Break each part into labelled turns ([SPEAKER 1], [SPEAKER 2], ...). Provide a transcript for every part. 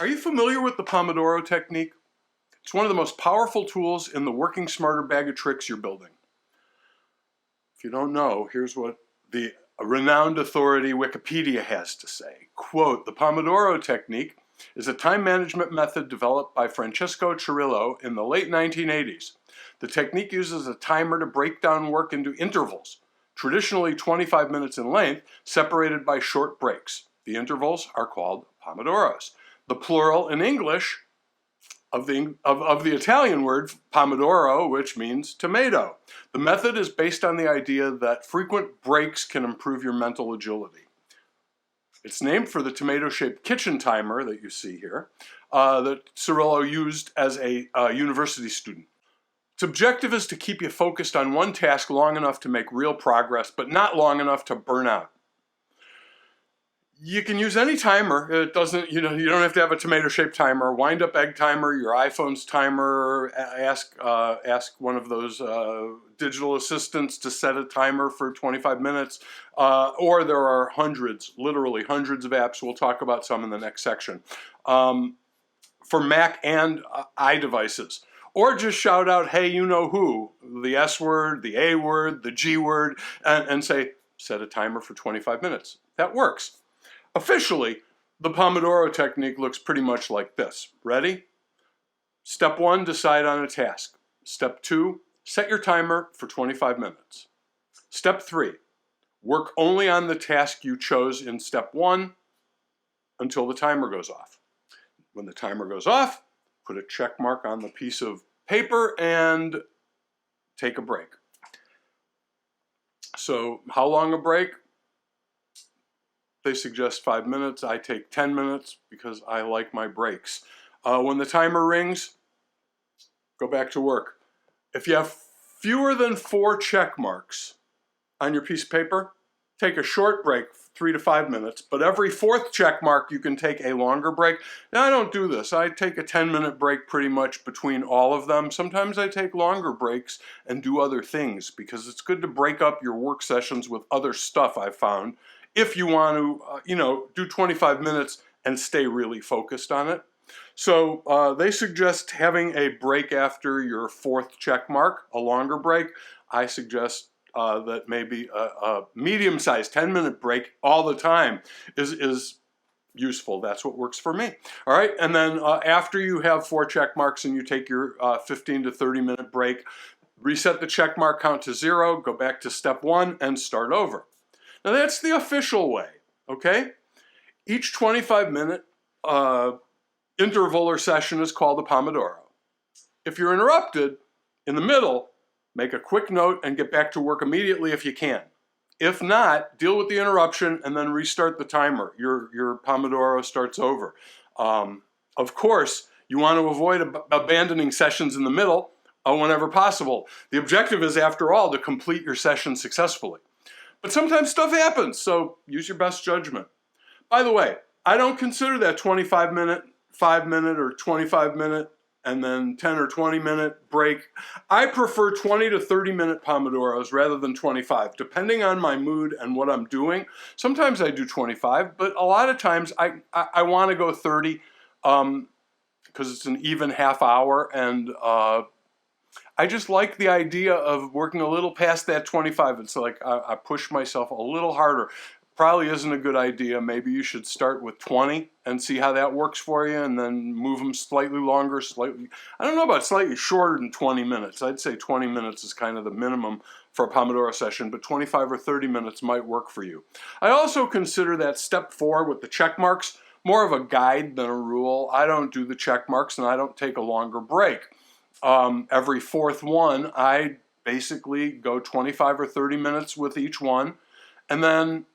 [SPEAKER 1] Are you familiar with the Pomodoro technique? It's one of the most powerful tools in the Working Smarter bag of tricks you're building. If you don't know, here's what the renowned authority Wikipedia has to say. Quote, the Pomodoro technique is a time management method developed by Francesco Cirillo in the late 1980s. The technique uses a timer to break down work into intervals, traditionally 25 minutes in length, separated by short breaks. The intervals are called pomodoros. The plural in English of the Italian word pomodoro, which means tomato. The method is based on the idea that frequent breaks can improve your mental agility. It's named for the tomato-shaped kitchen timer that you see here that Cirillo used as a university student. Its objective is to keep you focused on one task long enough to make real progress, but not long enough to burn out. You can use any timer. It doesn't, you don't have to have a tomato-shaped timer, wind-up egg timer, your iPhone's timer. Ask one of those digital assistants to set a timer for 25 minutes. Or there are hundreds, literally hundreds of apps. We'll talk about some in the next section. For Mac and iDevices. Or just shout out, hey, you know who, the S word, the A word, the G word, and say, set a timer for 25 minutes. That works. Officially, the Pomodoro technique looks pretty much like this. Ready? Step 1, decide on a task. Step 2, set your timer for 25 minutes. Step 3, work only on the task you chose in step 1 until the timer goes off. When the timer goes off, put a check mark on the piece of paper and take a break. So how long a break? They suggest 5 minutes. I take 10 minutes because I like my breaks. When the timer rings, go back to work. If you have fewer than 4 check marks on your piece of paper, take a short break, 3 to 5 minutes, but every 4th check mark you can take a longer break. Now I don't do this. I take a 10-minute break pretty much between all of them. Sometimes I take longer breaks and do other things because it's good to break up your work sessions with other stuff I've found if you want to, do 25 minutes and stay really focused on it. So they suggest having a break after your 4th check mark, a longer break. I suggest that maybe a medium-sized 10-minute break all the time is useful. That's what works for me. All right, and then after you have 4 check marks and you take your 15 to 30-minute break, reset the check mark count to 0, go back to step 1, and start over. Now that's the official way, okay? Each 25-minute interval or session is called a Pomodoro. If you're interrupted in the middle, make a quick note and get back to work immediately if you can. If not, deal with the interruption and then restart the timer. Your Pomodoro starts over. Of course, you want to avoid abandoning sessions in the middle whenever possible. The objective is, after all, to complete your session successfully. But sometimes stuff happens, so use your best judgment. By the way, I don't consider that 25-minute, 5-minute, or 25-minute, and then 10 or 20-minute break. I prefer 20 to 30-minute Pomodoros rather than 25, depending on my mood and what I'm doing. Sometimes I do 25, but a lot of times I want to go 30 because it's an even half hour, and I just like the idea of working a little past that 25. It's like I push myself a little harder. Probably isn't a good idea. Maybe you should start with 20 and see how that works for you, and then move them slightly longer, I don't know about slightly shorter than 20 minutes. I'd say 20 minutes is kind of the minimum for a Pomodoro session, but 25 or 30 minutes might work for you. I also consider that step 4 with the check marks more of a guide than a rule. I don't do the check marks, and I don't take a longer break. Every 4th one, I basically go 25 or 30 minutes with each one, and then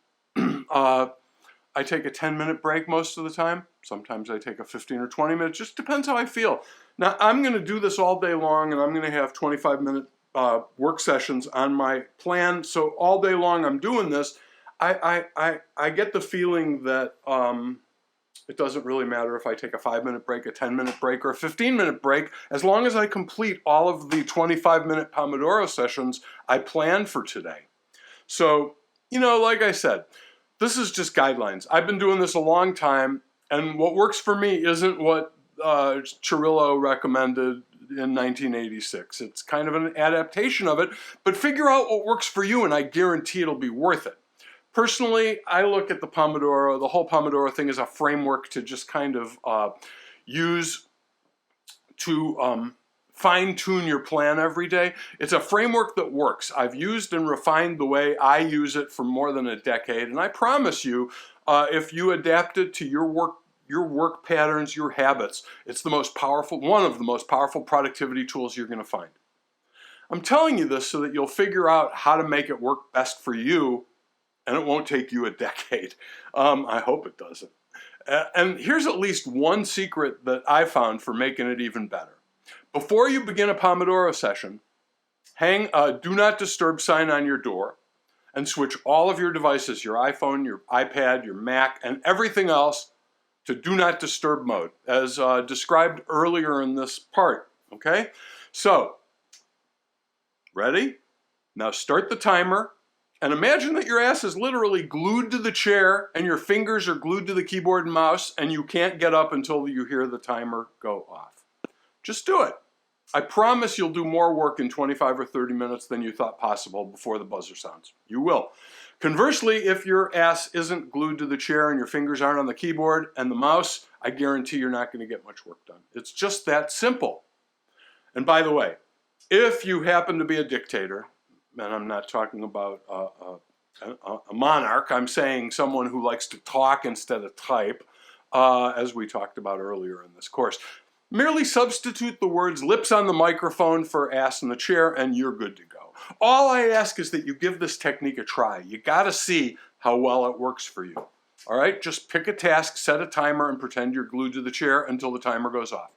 [SPEAKER 1] I take a 10-minute break most of the time. Sometimes I take a 15 or 20 minutes. Just depends how I feel. Now, I'm going to do this all day long, and I'm going to have 25-minute work sessions on my plan. So all day long I'm doing this. I get the feeling that it doesn't really matter if I take a 5-minute break, a 10-minute break, or a 15-minute break, as long as I complete all of the 25-minute Pomodoro sessions I planned for today. So, like I said, this is just guidelines. I've been doing this a long time, And what works for me isn't what Cirillo recommended in 1986. It's kind of an adaptation of it, but figure out what works for you and I guarantee it'll be worth it. Personally, I look at the Pomodoro, the whole Pomodoro thing as a framework to just kind of use to fine-tune your plan every day. It's a framework that works. I've used and refined the way I use it for more than a decade, and I promise you, if you adapt it to your work patterns, your habits, it's the most powerful, one of the most powerful productivity tools you're going to find. I'm telling you this so that you'll figure out how to make it work best for you, and it won't take you a decade. I hope it doesn't. And here's at least one secret that I found for making it even better. Before you begin a Pomodoro session, hang a Do Not Disturb sign on your door and switch all of your devices, your iPhone, your iPad, your Mac, and everything else to Do Not Disturb mode, as described earlier in this part, okay? So, ready? Now start the timer. And imagine that your ass is literally glued to the chair and your fingers are glued to the keyboard and mouse and you can't get up until you hear the timer go off. Just do it. I promise you'll do more work in 25 or 30 minutes than you thought possible before the buzzer sounds. You will. Conversely, if your ass isn't glued to the chair and your fingers aren't on the keyboard and the mouse, I guarantee you're not going to get much work done. It's just that simple. And by the way, if you happen to be a dictator, and I'm not talking about a monarch, I'm saying someone who likes to talk instead of type, as we talked about earlier in this course. Merely substitute the words lips on the microphone for ass in the chair and you're good to go. All I ask is that you give this technique a try. You gotta see how well it works for you. All right, just pick a task, set a timer, and pretend you're glued to the chair until the timer goes off.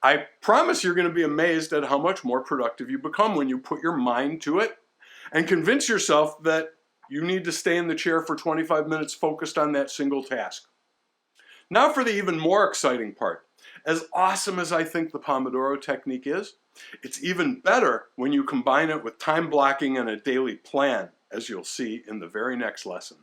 [SPEAKER 1] I promise you're going to be amazed at how much more productive you become when you put your mind to it and convince yourself that you need to stay in the chair for 25 minutes focused on that single task. Now for the even more exciting part. As awesome as I think the Pomodoro technique is, it's even better when you combine it with time blocking and a daily plan, as you'll see in the very next lesson.